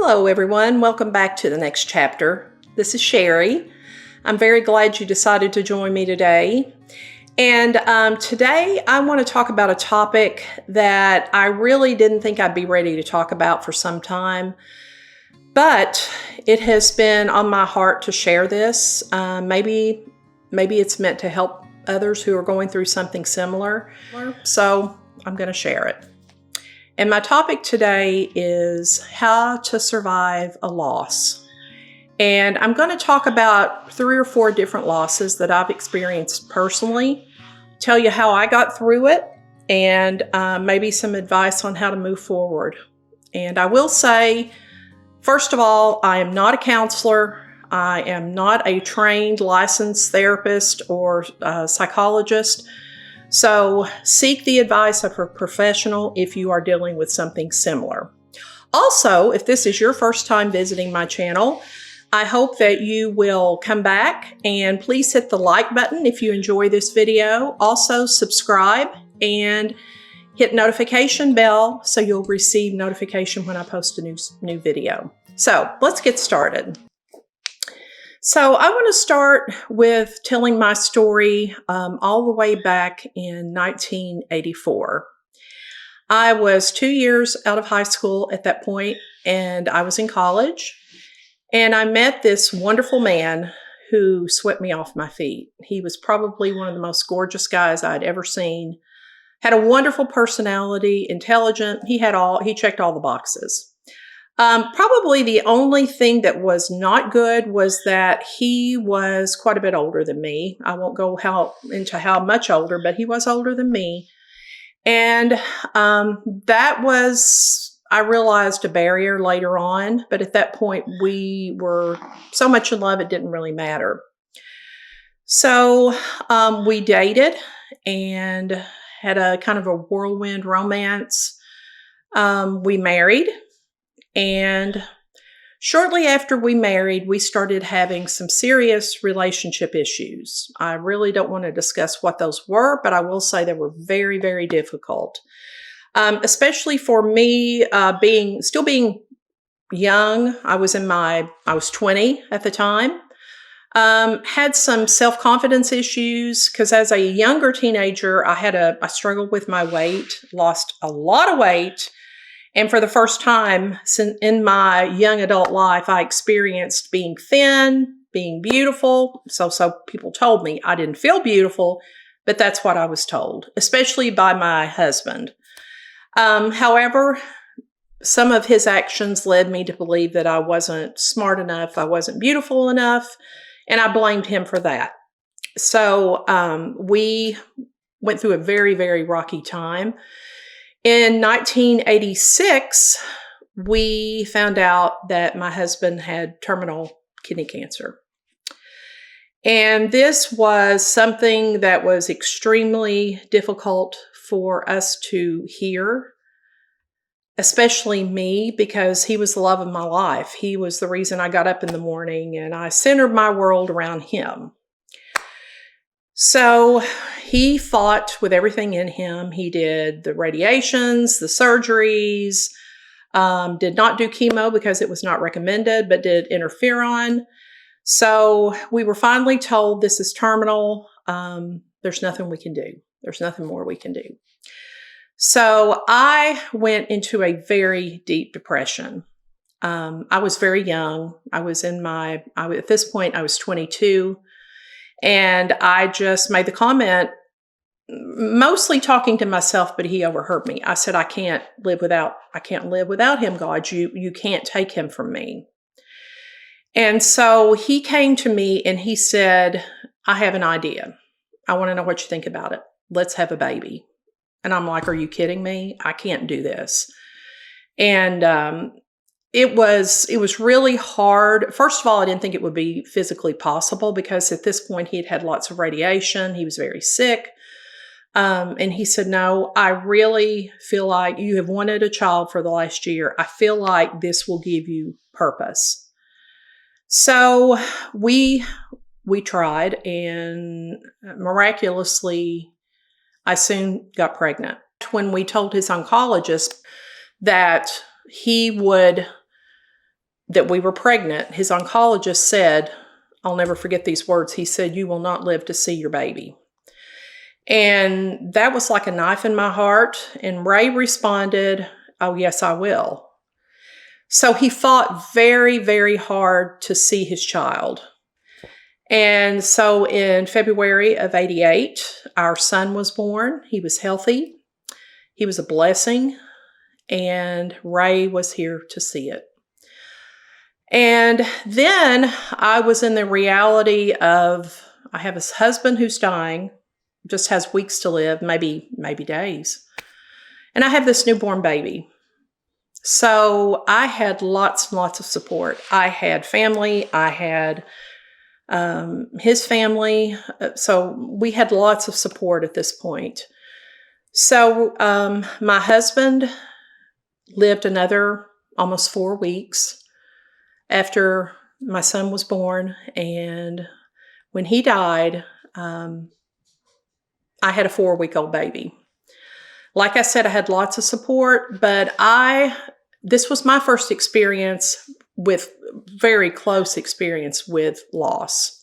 Hello everyone, welcome back to the next chapter. This is Sherry. I'm very glad you decided to join me today. And today I want to talk about a topic that I really didn't think I'd be ready to talk about for some time, but it has been on my heart to share this. Maybe it's meant to help others who are going through something similar, so I'm going to share it. And my topic today is how to survive a loss. And I'm going to talk about 3 or 4 different losses that I've experienced personally, tell you how I got through it, and maybe some advice on how to move forward. And I will say, first of all, I am not a counselor. I am not a trained licensed therapist or psychologist. So seek the advice of a professional if you are dealing with something similar. Also, if this is your first time visiting my channel, I hope that you will come back and please hit the like button if you enjoy this video. Also subscribe and hit notification bell so you'll receive notification when I post a new video. So let's get started. So I want to start with telling my story all the way back in 1984. I was 2 years out of high school at that point, and I was in college, and I met this wonderful man who swept me off my feet. He was probably one of the most gorgeous guys I'd ever seen, had a wonderful personality, intelligent. He checked all the boxes. Probably the only thing that was not good was that he was quite a bit older than me. I won't go into how much older, but he was older than me. And that was, I realized, a barrier later on. But at that point, we were so much in love, it didn't really matter. So we dated and had a kind of a whirlwind romance. We married. And shortly after we married, we started having some serious relationship issues. I really don't want to discuss what those were, but I will say they were very, very difficult. Especially for me, still being young. I was 20 at the time. Had some self-confidence issues because as a younger teenager, I struggled with my weight, lost a lot of weight. And for the first time in my young adult life, I experienced being thin, being beautiful. So people told me I didn't feel beautiful, but that's what I was told, especially by my husband. However, some of his actions led me to believe that I wasn't smart enough, I wasn't beautiful enough, and I blamed him for that. So we went through a very, very rocky time. In 1986, we found out that my husband had terminal kidney cancer. And this was something that was extremely difficult for us to hear, especially me, because he was the love of my life. He was the reason I got up in the morning, and I centered my world around him. So he fought with everything in him. He did the radiations, the surgeries, did not do chemo because it was not recommended, but did interferon. So we were finally told this is terminal. There's nothing we can do. There's nothing more we can do. So I went into a very deep depression. I was very young. At this point, I was 22. And I just made the comment, mostly talking to myself, but he overheard me. I said, I can't live without him, God. You can't take him from me. And so he came to me and he said, I have an idea. I want to know what you think about it. Let's have a baby. And I'm like, are you kidding me? I can't do this. And it was really hard. First of all, I didn't think it would be physically possible because at this point he had had lots of radiation. He was very sick. And he said, no, I really feel like you have wanted a child for the last year. I feel like this will give you purpose. So we tried, and miraculously, I soon got pregnant. When we told his oncologist that he would that we were pregnant, his oncologist said, I'll never forget these words. He said, "You will not live to see your baby." And that was like a knife in my heart. And Ray responded, "Oh, yes, I will." So he fought very, very hard to see his child. And so in February of '88, our son was born. He was healthy. He was a blessing. And Ray was here to see it. And then I was in the reality of, I have a husband who's dying, just has weeks to live, maybe days. And I have this newborn baby. So I had lots and lots of support. I had family. I had his family. So we had lots of support at this point. So my husband lived another almost 4 weeks after my son was born. And when he died, I had a 4-week-old baby. Like I said, I had lots of support, but this was my first experience with very close experience with loss.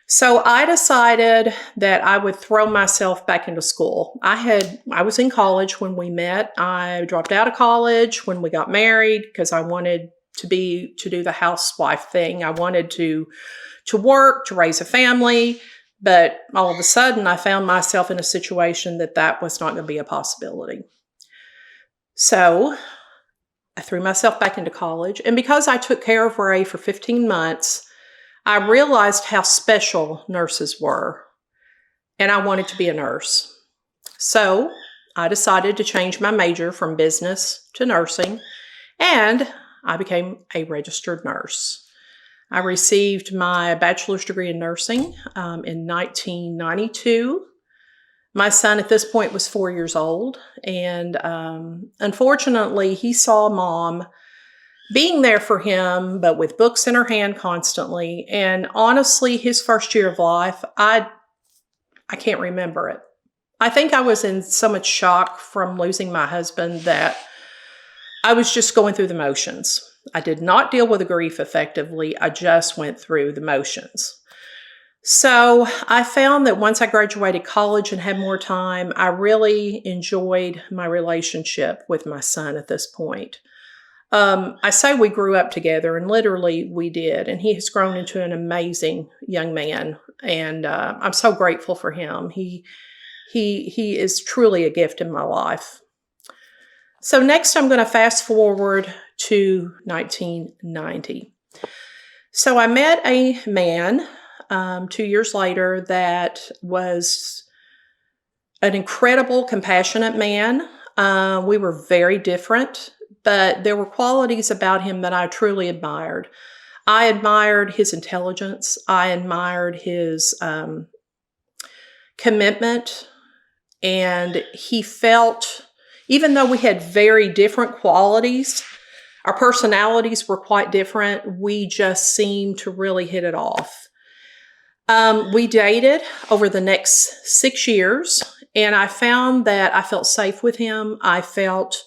So I decided that I would throw myself back into school. I was in college when we met. I dropped out of college when we got married because I wanted to do the housewife thing. I wanted to work, to raise a family, but all of a sudden I found myself in a situation that was not going to be a possibility. So I threw myself back into college, and because I took care of Ray for 15 months, I realized how special nurses were, and I wanted to be a nurse. So I decided to change my major from business to nursing, and I became a registered nurse. I received my bachelor's degree in nursing in 1992. My son at this point was 4 years old, and unfortunately, he saw Mom being there for him, but with books in her hand constantly. And honestly, his first year of life, I can't remember it. I think I was in so much shock from losing my husband that I was just going through the motions. I did not deal with the grief effectively. I just went through the motions. So I found that once I graduated college and had more time, I really enjoyed my relationship with my son at this point. I say we grew up together, and literally we did. And he has grown into an amazing young man, and I'm so grateful for him. He is truly a gift in my life. So next, I'm going to fast forward to 1990. So I met a man 2 years later that was an incredible, compassionate man. We were very different, but there were qualities about him that I truly admired. I admired his intelligence. I admired his commitment. And he felt, even though we had very different qualities, our personalities were quite different, we just seemed to really hit it off. We dated over the next 6 years, and I found that I felt safe with him. I felt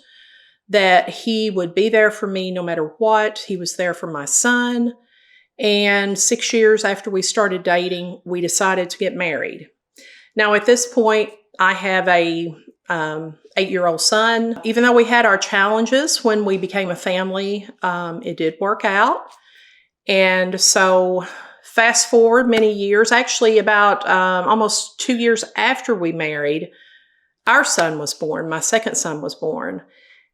that he would be there for me no matter what. He was there for my son. And 6 years after we started dating, we decided to get married. Now, at this point, I have a 8-year-old son. Even though we had our challenges when we became a family, it did work out. And so fast forward many years, actually about almost 2 years after we married, our son was born. My second son was born.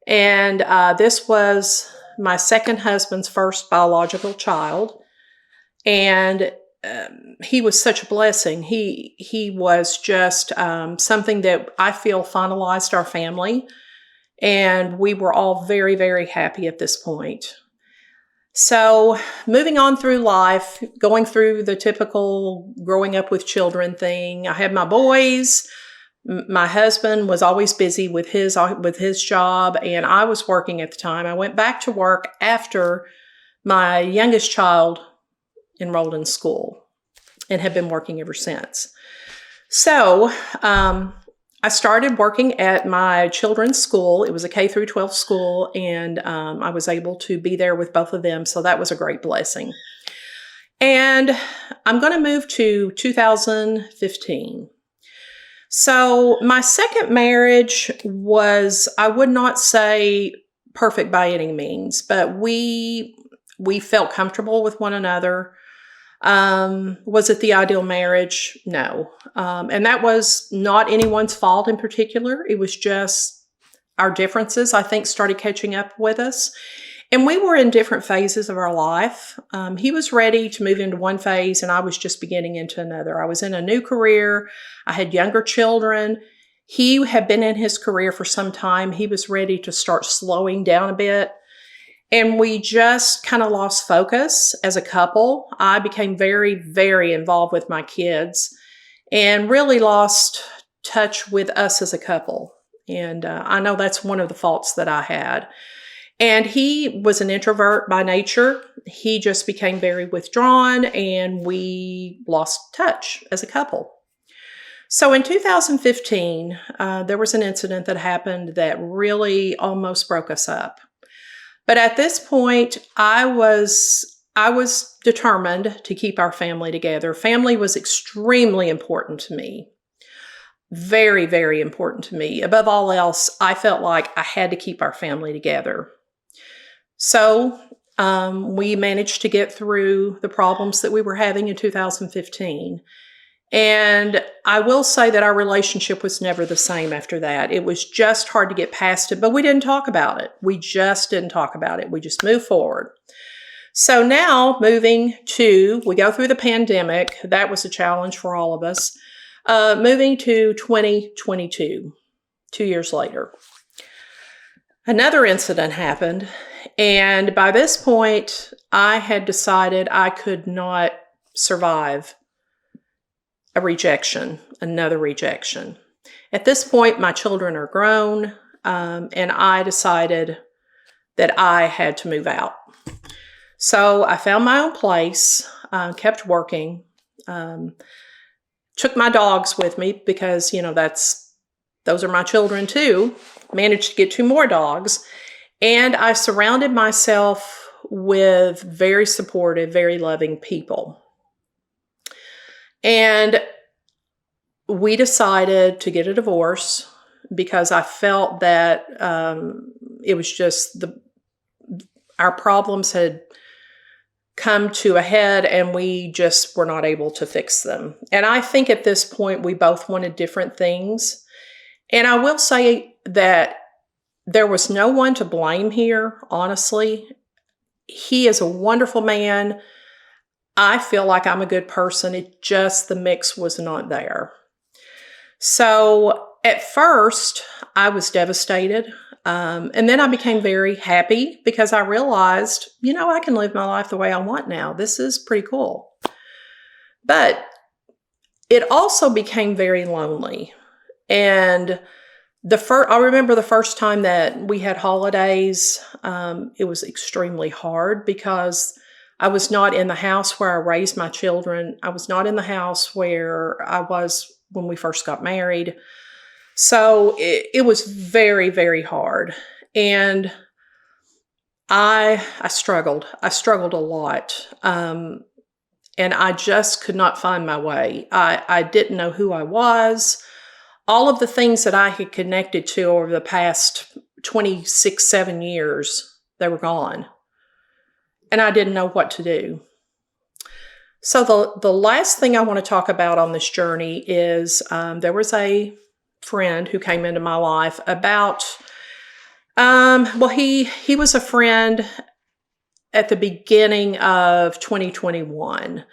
And this was my second husband's first biological child. And he was such a blessing. He was just something that I feel finalized our family. And we were all very, very happy at this point. So moving on through life, going through the typical growing up with children thing. I had my boys. My husband was always busy with his job, and I was working at the time. I went back to work after my youngest child enrolled in school and have been working ever since. So I I started working at my children's school. It was a K through 12 school, and I was able to be there with both of them. So that was a great blessing. And I'm going to move to 2015. So my second marriage was, I would not say perfect by any means, but we felt comfortable with one another. Was it the ideal marriage? No. And that was not anyone's fault in particular. It was just our differences, I think, started catching up with us. And we were in different phases of our life. He was ready to move into one phase, and I was just beginning into another. I was in a new career. I had younger children. He had been in his career for some time. He was ready to start slowing down a bit. And we just kind of lost focus as a couple. I became very, very involved with my kids and really lost touch with us as a couple. And I know that's one of the faults that I had. And he was an introvert by nature. He just became very withdrawn, and we lost touch as a couple. So in 2015, there was an incident that happened that really almost broke us up. But at this point, I was determined to keep our family together. Family was extremely important to me. Very, very important to me. Above all else, I felt like I had to keep our family together. So we managed to get through the problems that we were having in 2015. And I will say that our relationship was never the same after that. It was just hard to get past it, but we didn't talk about it. We just didn't talk about it. We just moved forward. So now we go through the pandemic. That was a challenge for all of us. Moving to 2022, 2 years later. Another incident happened. And by this point, I had decided I could not survive another rejection. At this point, my children are grown, and I decided that I had to move out. So I found my own place, kept working, took my dogs with me because, those are my children too. Managed to get 2 more dogs. And I surrounded myself with very supportive, very loving people. And we decided to get a divorce because I felt that it was just our problems had come to a head and we just were not able to fix them. And I think at this point we both wanted different things. And I will say that there was no one to blame here, honestly. He is a wonderful man. I feel like I'm a good person. It just, the mix was not there. So at first, I was devastated. And then I became very happy because I realized, I can live my life the way I want now. This is pretty cool. But it also became very lonely. And I remember the first time that we had holidays, it was extremely hard because I was not in the house where I raised my children. I was not in the house where I was when we first got married. So it was very, very hard. And I struggled. I struggled a lot. And I just could not find my way. I didn't know who I was. All of the things that I had connected to over the past 7 years, they were gone. And I didn't know what to do. So the last thing I want to talk about on this journey is there was a friend who came into my life about, he was a friend at the beginning of 2021.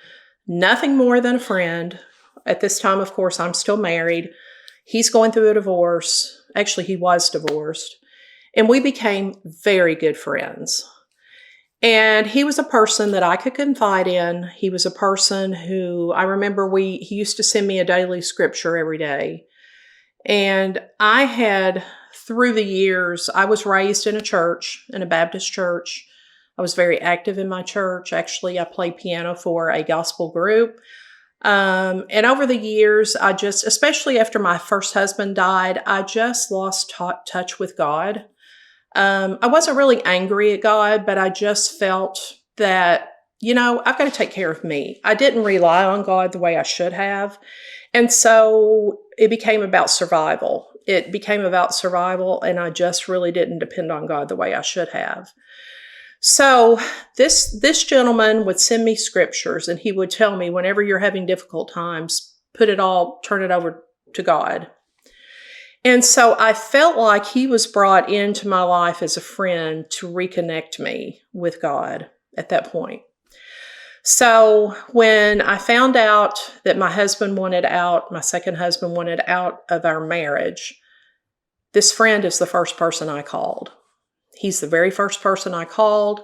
Nothing more than a friend. At this time, of course, I'm still married. He's going through a divorce. Actually, he was divorced. And we became very good friends. And he was a person that I could confide in. He was a person who, I remember he used to send me a daily scripture every day. And through the years, I was raised in a Baptist church. I was very active in my church. Actually, I played piano for a gospel group. And over the years, especially after my first husband died, I just lost touch with God. I wasn't really angry at God, but I just felt that, I've got to take care of me. I didn't rely on God the way I should have. And so it became about survival. And I just really didn't depend on God the way I should have. So this gentleman would send me scriptures, and he would tell me, whenever you're having difficult times, turn it over to God. And so I felt like he was brought into my life as a friend to reconnect me with God at that point. So when I found out that my second husband wanted out of our marriage, this friend is the first person I called. He's the very first person I called.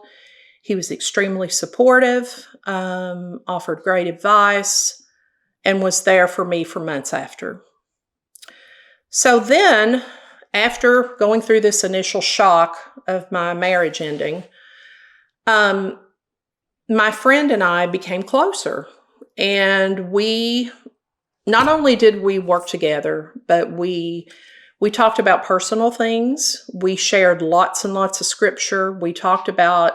He was extremely supportive, offered great advice, and was there for me for months after. So then, after going through this initial shock of my marriage ending, my friend and I became closer. And not only did we work together, but we talked about personal things. We shared lots and lots of scripture. We talked about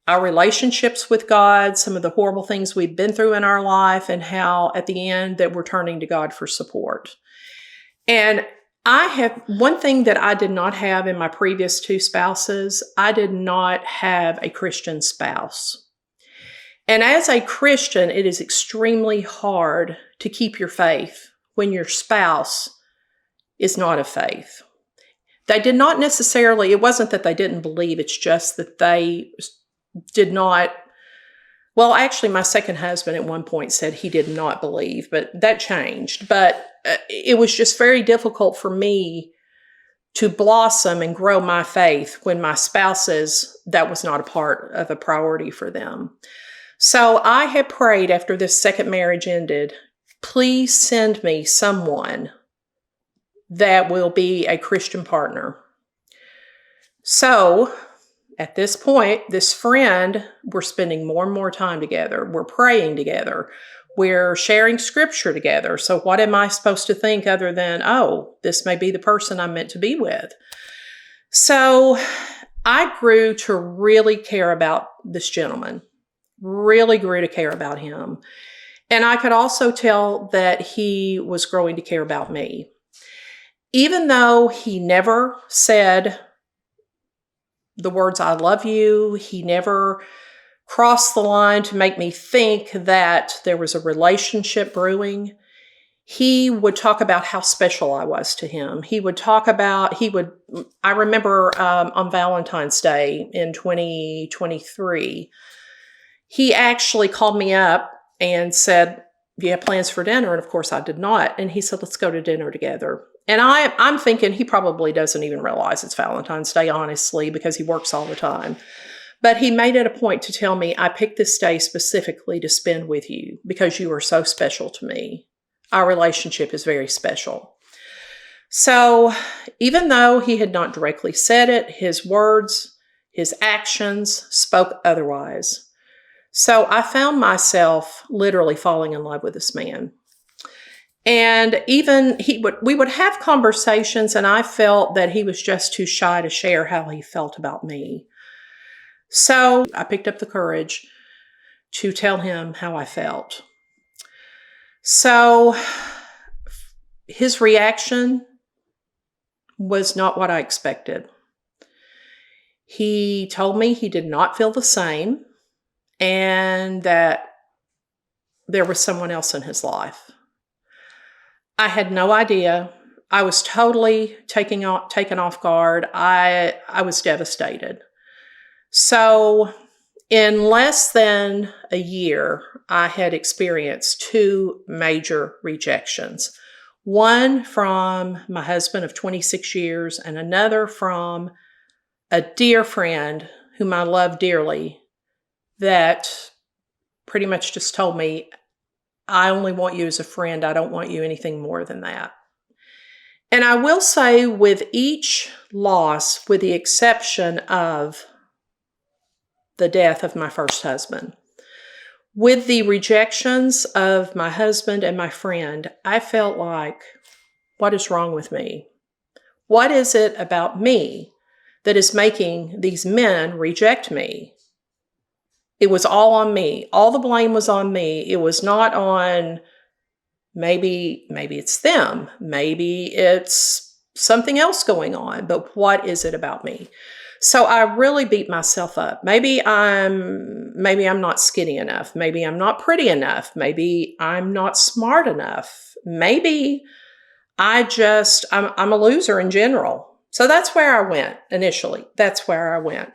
our relationships with God, some of the horrible things we'd been through in our life, and how at the end that we're turning to God for support. And one thing that I did not have in my previous two spouses, I did not have a Christian spouse. And as a Christian, it is extremely hard to keep your faith when your spouse is not of faith. They did not necessarily, it wasn't that they didn't believe, it's just that they did not. Well, actually, my second husband at one point said he did not believe, but that changed. But it was just very difficult for me to blossom and grow my faith when my spouses, that was not a part of a priority for them. So I had prayed after this second marriage ended, please send me someone that will be a Christian partner. So at this point, this friend, we're spending more and more time together. We're praying together. We're sharing scripture together. So what am I supposed to think other than, this may be the person I'm meant to be with? So I grew to really care about this gentleman, really grew to care about him. And I could also tell that he was growing to care about me. Even though he never said the words, I love you, he never crossed the line to make me think that there was a relationship brewing, he would talk about how special I was to him. I remember on Valentine's Day in 2023, he actually called me up and said, do you have plans for dinner? And of course I did not. And he said, let's go to dinner together. And I'm thinking he probably doesn't even realize it's Valentine's Day, honestly, because he works all the time. But he made it a point to tell me, I picked this day specifically to spend with you because you are so special to me. Our relationship is very special. So even though he had not directly said it, his words, his actions spoke otherwise. So I found myself literally falling in love with this man. And even we would have conversations, and I felt that he was just too shy to share how he felt about me. So I picked up the courage to tell him how I felt. So his reaction was not what I expected. He told me he did not feel the same and that there was someone else in his life. I had no idea. I was totally taken off guard. I was devastated. So in less than a year, I had experienced two major rejections. One from my husband of 26 years and another from a dear friend whom I love dearly that pretty much just told me, I only want you as a friend. I don't want you anything more than that. And I will say with each loss, with the exception of the death of my first husband, With the rejections of my husband and my friend, I felt like, what is wrong with me? What is it about me that is making these men reject me? It was all on me. All the blame was on me. It was not on maybe it's them. Maybe it's something else going on. But what is it about me? So I really beat myself up. Maybe I'm not skinny enough. Maybe I'm not pretty enough. Maybe I'm not smart enough. Maybe I'm a loser in general. So that's where I went initially. That's where I went.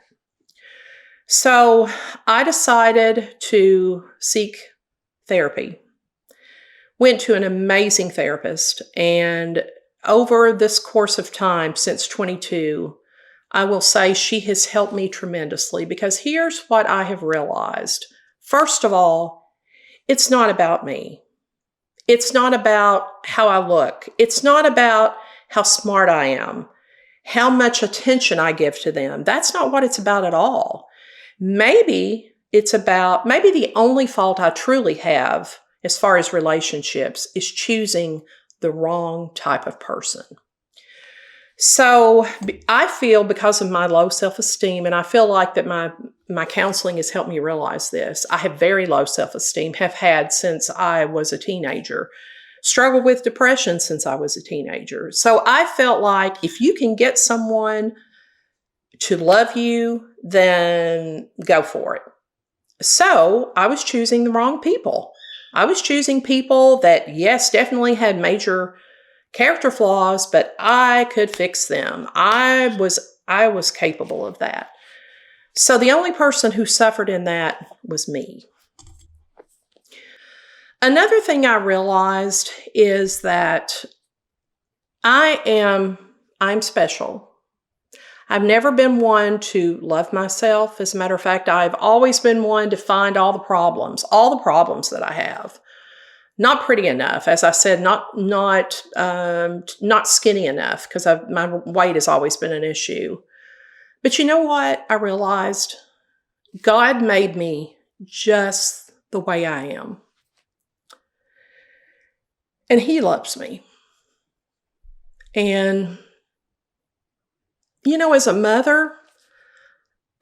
So I decided to seek therapy. Went to an amazing therapist. And over this course of time, since 22, I will say she has helped me tremendously, because here's what I have realized. First of all, it's not about me. It's not about how I look. It's not about how smart I am, how much attention I give to them. That's not what it's about at all. Maybe the only fault I truly have as far as relationships is choosing the wrong type of person. So I feel, because of my low self-esteem, and I feel like that my counseling has helped me realize this. I have very low self-esteem, have had since I was a teenager, struggled with depression since I was a teenager. So I felt like if you can get someone to love you, then go for it. So I was choosing the wrong people. I was choosing people that, yes, definitely had major character flaws, but I could fix them. I was capable of that. So the only person who suffered in that was me. Another thing I realized is that I'm special. I've never been one to love myself. As a matter of fact, I've always been one to find all the problems that I have. Not pretty enough, as I said, not skinny enough, because my weight has always been an issue. But you know what? I realized God made me just the way I am. And He loves me. And, as a mother,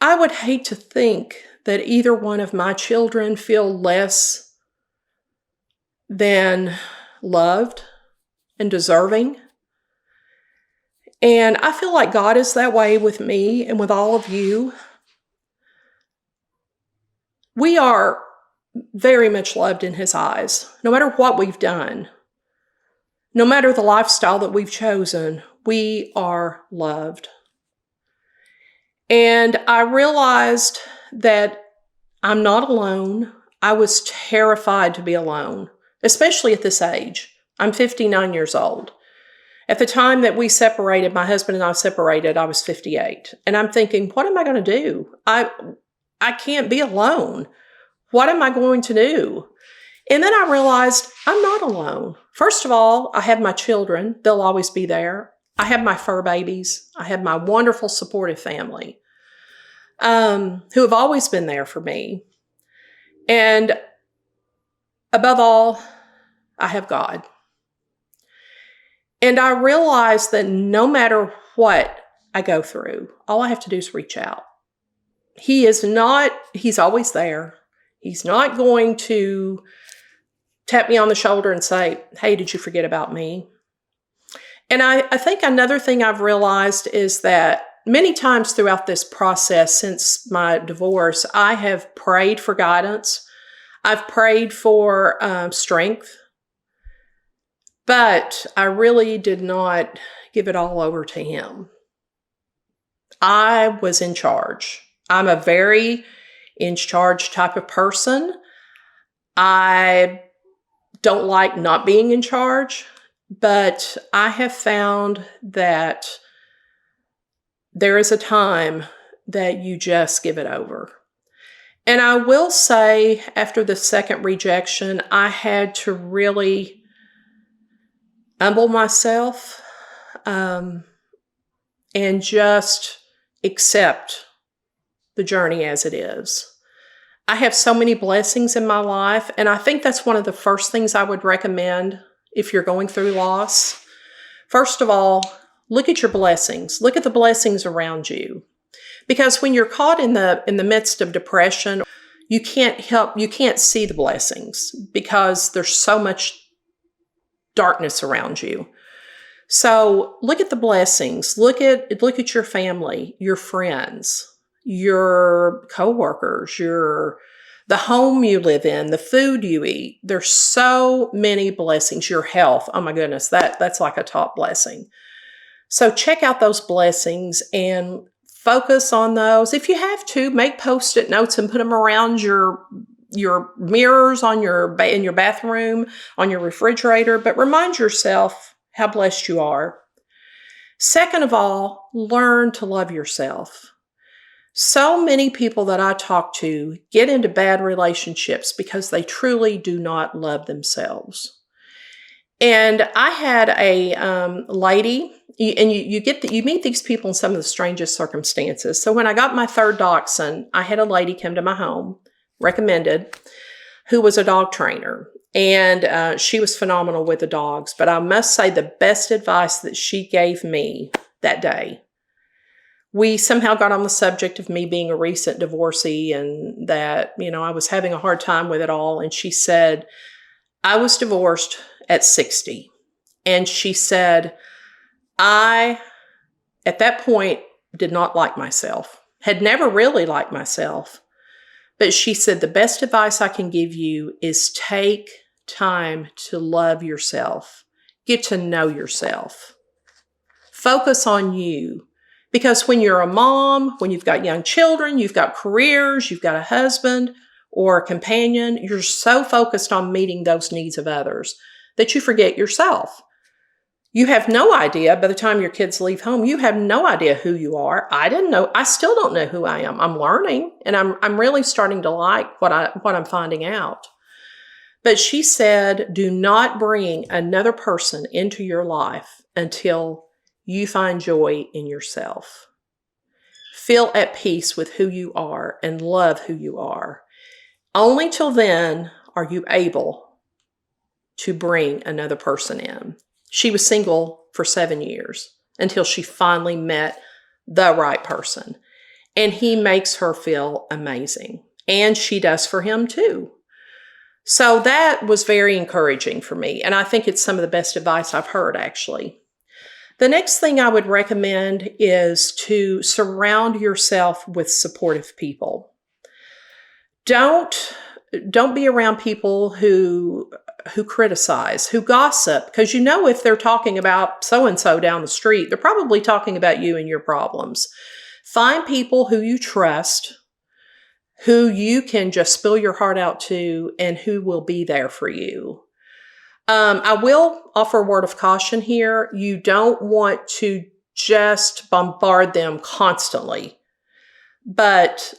I would hate to think that either one of my children feel less than loved and deserving. And I feel like God is that way with me and with all of you. We are very much loved in His eyes, no matter what we've done. No matter the lifestyle that we've chosen, we are loved. And I realized that I'm not alone. I was terrified to be alone, especially at this age. I'm 59 years old. At the time that we separated, my husband and I separated, I was 58. And I'm thinking, what am I going to do? I can't be alone. What am I going to do? And then I realized I'm not alone. First of all, I have my children. They'll always be there. I have my fur babies. I have my wonderful supportive family who have always been there for me. And above all, I have God. And I realized that no matter what I go through, all I have to do is reach out. He's always there. He's not going to tap me on the shoulder and say, hey, did you forget about me? And I think another thing I've realized is that many times throughout this process since my divorce, I have prayed for guidance. I've prayed for strength. But I really did not give it all over to Him. I was in charge. I'm a very in charge type of person. I don't like not being in charge, but I have found that there is a time that you just give it over. And I will say, after the second rejection, I had to really humble myself and just accept the journey as it is. I have so many blessings in my life, and I think that's one of the first things I would recommend if you're going through loss. First of all, look at your blessings. Look at the blessings around you. Because when you're caught in the midst of depression, you can't see the blessings because there's so much darkness around you. So look at the blessings. Look at your family, your friends, your coworkers, the home you live in, the food you eat. There's so many blessings. Your health. Oh my goodness, that's like a top blessing. So check out those blessings and focus on those. If you have to, make Post-it notes and put them around your mirrors in your bathroom, on your refrigerator, but remind yourself how blessed you are. Second of all, learn to love yourself. So many people that I talk to get into bad relationships because they truly do not love themselves. And I had a lady, and you meet these people in some of the strangest circumstances. So when I got my third dachshund, I had a lady come to my home, recommended, who was a dog trainer. And she was phenomenal with the dogs. But I must say the best advice that she gave me that day, we somehow got on the subject of me being a recent divorcee and that, I was having a hard time with it all. And she said, I was divorced at 60. And she said, I, at that point, did not like myself, had never really liked myself. But she said, the best advice I can give you is take time to love yourself. Get to know yourself. Focus on you. Because when you're a mom, when you've got young children, you've got careers, you've got a husband or a companion, you're so focused on meeting those needs of others that you forget yourself. You have no idea, by the time your kids leave home, you have no idea who you are. I still don't know who I am. I'm learning, and I'm really starting to like what I'm finding out. But she said, do not bring another person into your life until you find joy in yourself. Feel at peace with who you are and love who you are. Only till then are you able to bring another person in. She was single for 7 years until she finally met the right person. And he makes her feel amazing. And she does for him too. So that was very encouraging for me. And I think it's some of the best advice I've heard, actually. The next thing I would recommend is to surround yourself with supportive people. Don't be around people who criticize, who gossip, because if they're talking about so-and-so down the street, they're probably talking about you and your problems. Find people who you trust, who you can just spill your heart out to, and who will be there for you. I will offer a word of caution here. You don't want to just bombard them constantly, but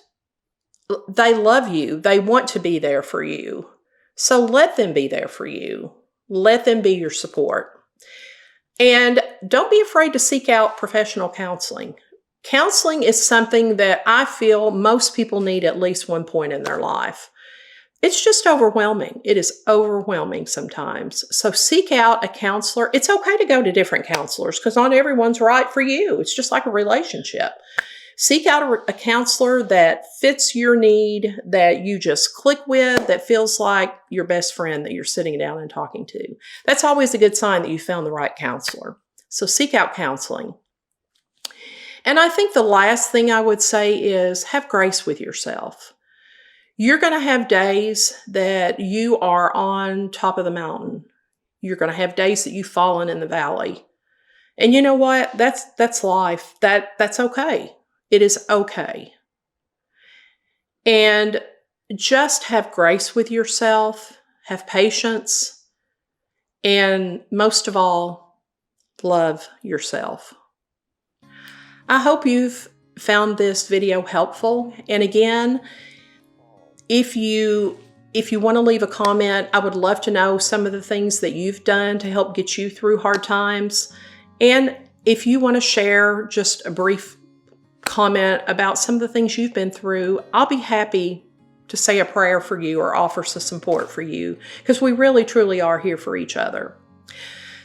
they love you. They want to be there for you. So let them be there for you. Let them be your support. And don't be afraid to seek out professional counseling. Counseling is something that I feel most people need at least one point in their life. It's just overwhelming. It is overwhelming sometimes. So seek out a counselor. It's okay to go to different counselors because not everyone's right for you. It's just like a relationship. Seek out a counselor that fits your need, that you just click with, that feels like your best friend that you're sitting down and talking to. That's always a good sign that you found the right counselor. So seek out counseling. And I think the last thing I would say is have grace with yourself. You're going to have days that you are on top of the mountain. You're going to have days that you've fallen in the valley. And you know what? That's life. That's okay. It is okay. And just have grace with yourself, have patience, and most of all, love yourself. I hope you've found this video helpful. And again, if you want to leave a comment, I would love to know some of the things that you've done to help get you through hard times. And if you want to share just a brief comment about some of the things you've been through, I'll be happy to say a prayer for you or offer some support for you, because we really truly are here for each other.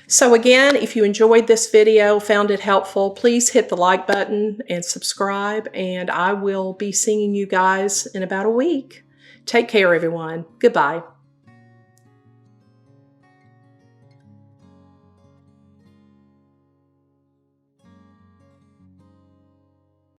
So again, if you enjoyed this video, found it helpful, please hit the like button and subscribe, and I will be seeing you guys in about a week. Take care, everyone. Goodbye.